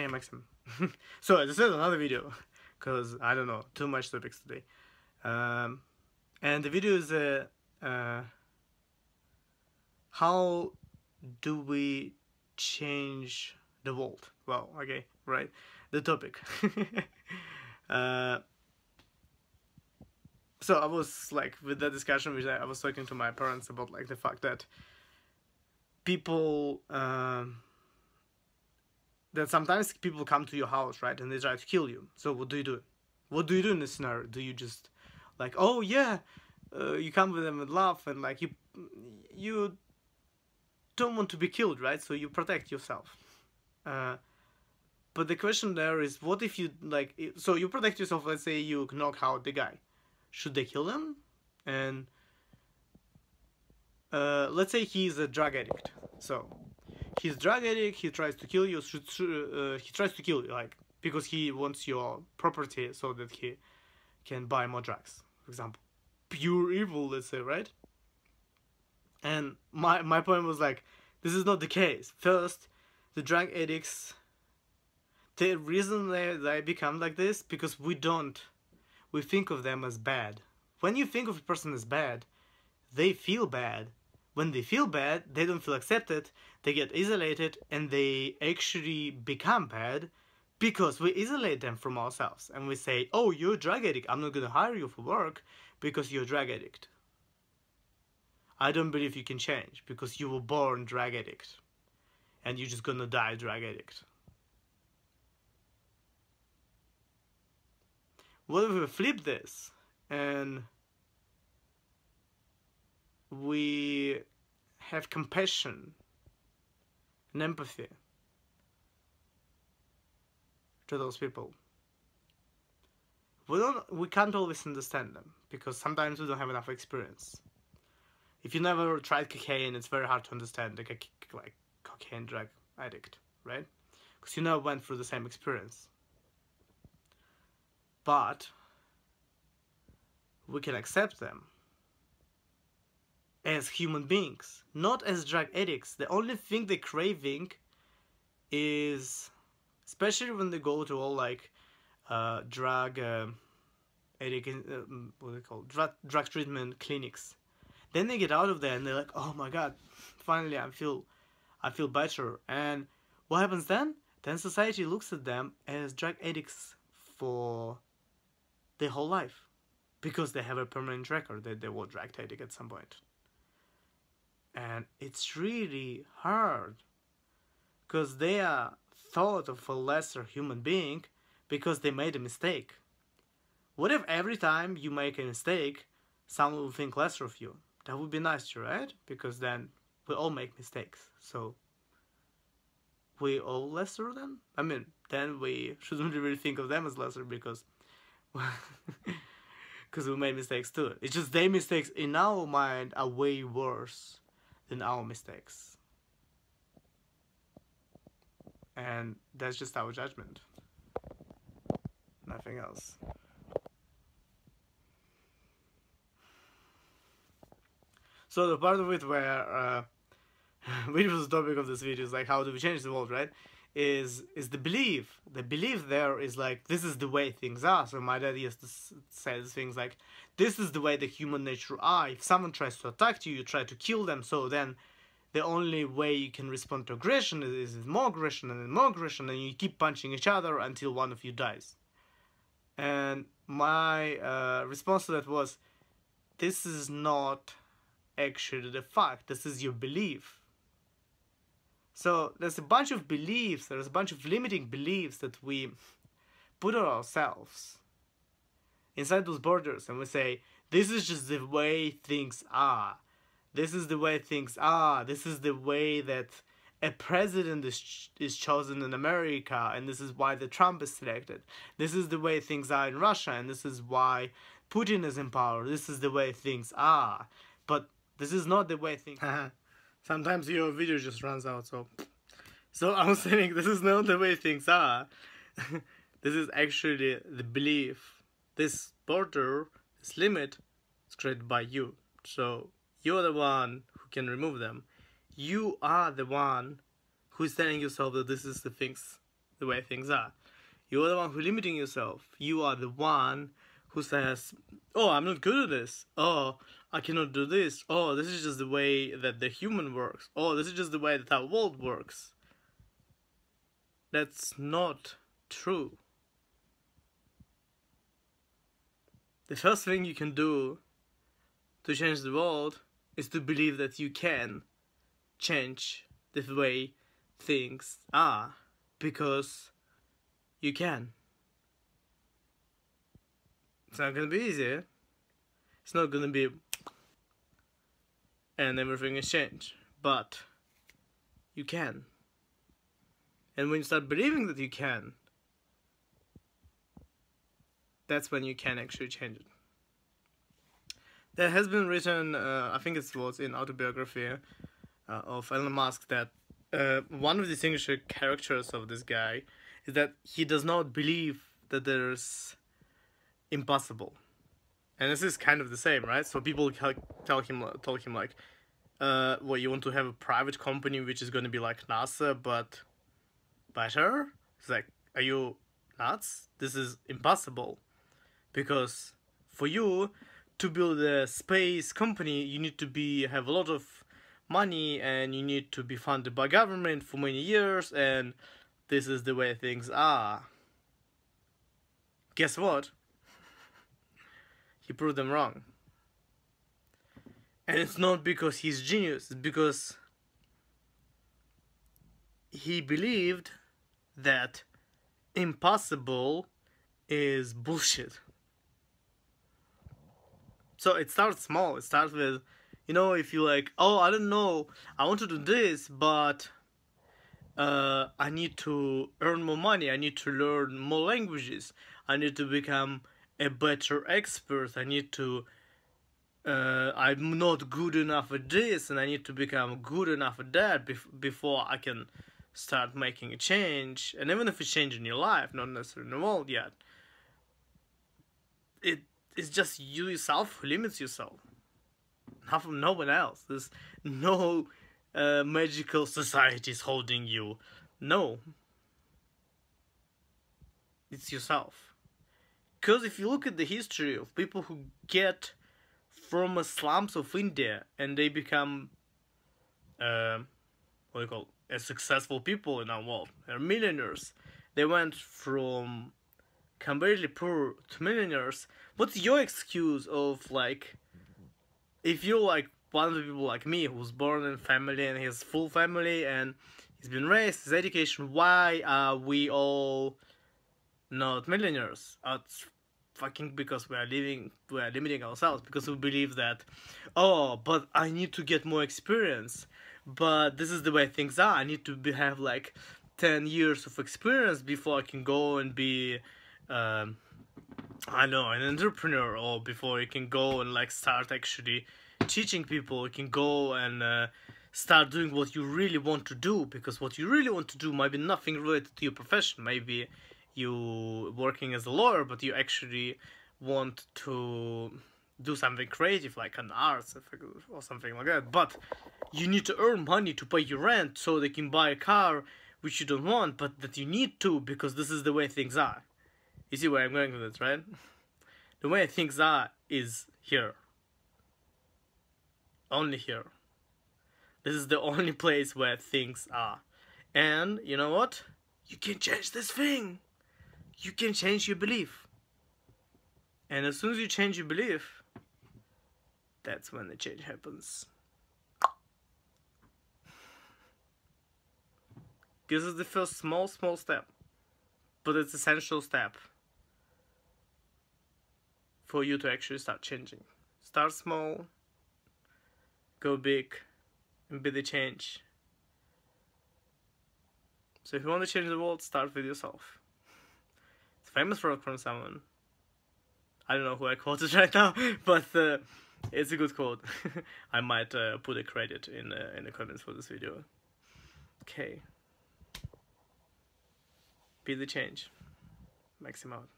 Maxim. So this is another video, because I don't know, too much topics today. And the video is how do we change the world? Well, okay, right, the topic. So I was like, with that discussion, which I was talking to my parents about, like, the fact that people, that sometimes people come to your house, right, and they try to kill you. So what do you do? What do you do in this scenario? Do you just, like, oh yeah, you come with them with love, and like you don't want to be killed, right? So you protect yourself. But the question there is, what if you, like, so you protect yourself, let's say you knock out the guy. Should they kill him? And let's say he's a drug addict. So he's a drug addict, he tries to kill you, he tries to kill you, like, because he wants your property so that he can buy more drugs, for example. Pure evil, let's say, right? And my point was, like, this is not the case. First, the drug addicts, the reason they become like this, because we think of them as bad. When you think of a person as bad, they feel bad. When they feel bad, they don't feel accepted, they get isolated, and they actually become bad because we isolate them from ourselves. And we say, oh, you're a drug addict, I'm not gonna hire you for work because you're a drug addict. I don't believe you can change because you were born drug addict. And you're just gonna die drug addict. What if we flip this and we have compassion and empathy to those people? We can't always understand them because sometimes we don't have enough experience. If you never tried cocaine, it's very hard to understand like cocaine drug addict, right? Because you never went through the same experience. But we can accept them as human beings, not as drug addicts. The only thing they're craving is, especially when they go to all like drug addict, what do they call, drug treatment clinics. Then they get out of there and they're like, oh my god, finally I feel better. And what happens then? Then society looks at them as drug addicts for their whole life, because they have a permanent record that they were drug addict at some point. And it's really hard, because they are thought of a lesser human being because they made a mistake. What if every time you make a mistake, someone will think lesser of you? That would be nice, right? Because then we all make mistakes. So we all lesser then? I mean, then we shouldn't really think of them as lesser because we made mistakes too. It's just their mistakes in our mind are way worse than our mistakes. And that's just our judgment. Nothing else. So the part of it where, which was the topic of this video, is like, how do we change the world, right? Is the belief. The belief there is like, this is the way things are. So my dad used to say things like, this is the way the human nature are. If someone tries to attack you, you try to kill them. So then the only way you can respond to aggression is more aggression and then more aggression, and you keep punching each other until one of you dies. And my response to that was, this is not actually the fact. This is your belief. So there's a bunch of beliefs, there's a bunch of limiting beliefs that we put on ourselves inside those borders, and we say, this is just the way things are. This is the way things are. This is the way that a president is chosen in America, and this is why the Trump is selected. This is the way things are in Russia, and this is why Putin is in power. This is the way things are. But this is not the way things are. Sometimes your video just runs out, so I was saying, this is not the way things are. This is actually the belief. This border, this limit, is created by you. So you're the one who can remove them. You are the one who is telling yourself that this is the things the way things are. You're the one who's limiting yourself. You are the one who says, oh, I'm not good at this. Oh, I cannot do this. Oh, this is just the way that the human works. Oh, this is just the way that our world works. That's not true. The first thing you can do to change the world is to believe that you can change the way things are, because you can. It's not gonna be easy. It's not gonna be and everything is changed, but you can. And when you start believing that you can, that's when you can actually change it. There has been written, I think it was in autobiography of Elon Musk, that one of the distinguishing characters of this guy is that he does not believe that there's impossible. And this is kind of the same, right? So people told him like, well, you want to have a private company which is going to be like NASA, but better? It's like, are you nuts? This is impossible. Because for you to build a space company, you need to have a lot of money, and you need to be funded by government for many years, and this is the way things are. Guess what? He proved them wrong. And it's not because he's genius, it's because he believed that impossible is bullshit. So it starts small. It starts with, you know, if you like, oh, I don't know, I want to do this, but I need to earn more money, I need to learn more languages, I need to become a better expert, I need to, I'm not good enough at this, and I need to become good enough at that before I can start making a change. And even if it's changing your life, not necessarily in the world yet, it's just you yourself who limits yourself. Not from no one else. There's no magical societies holding you. No. It's yourself. Because if you look at the history of people who get from the slums of India and they become, successful people in our world, they're millionaires. They went from completely poor to millionaires. What's your excuse of, like, if you're like one of the people like me who's born in a family and he has full family and he's been raised, his education, why are we all not millionaires? It's fucking because we are limiting ourselves, because we believe that, oh, but I need to get more experience, but this is the way things are, I need to have like 10 years of experience before I can go and be I don't know, an entrepreneur, or before you can go and like start actually teaching people. You can go and start doing what you really want to do, because what you really want to do might be nothing related to your profession. Maybe you working as a lawyer, but you actually want to do something creative like an arts or something like that. But you need to earn money to pay your rent so they can buy a car which you don't want, but that you need to, because this is the way things are. You see where I'm going with it, right? The way things are is here. Only here. This is the only place where things are. And you know what? You can change this thing. You can change your belief. And as soon as you change your belief, that's when the change happens. This is the first small step. But it's an essential step for you to actually start changing. Start small, go big, and be the change. So if you want to change the world, start with yourself. It's a famous word from someone. I don't know who I quoted right now, but it's a good quote. I might put a credit in the comments for this video. Okay. Be the change. Maxim out.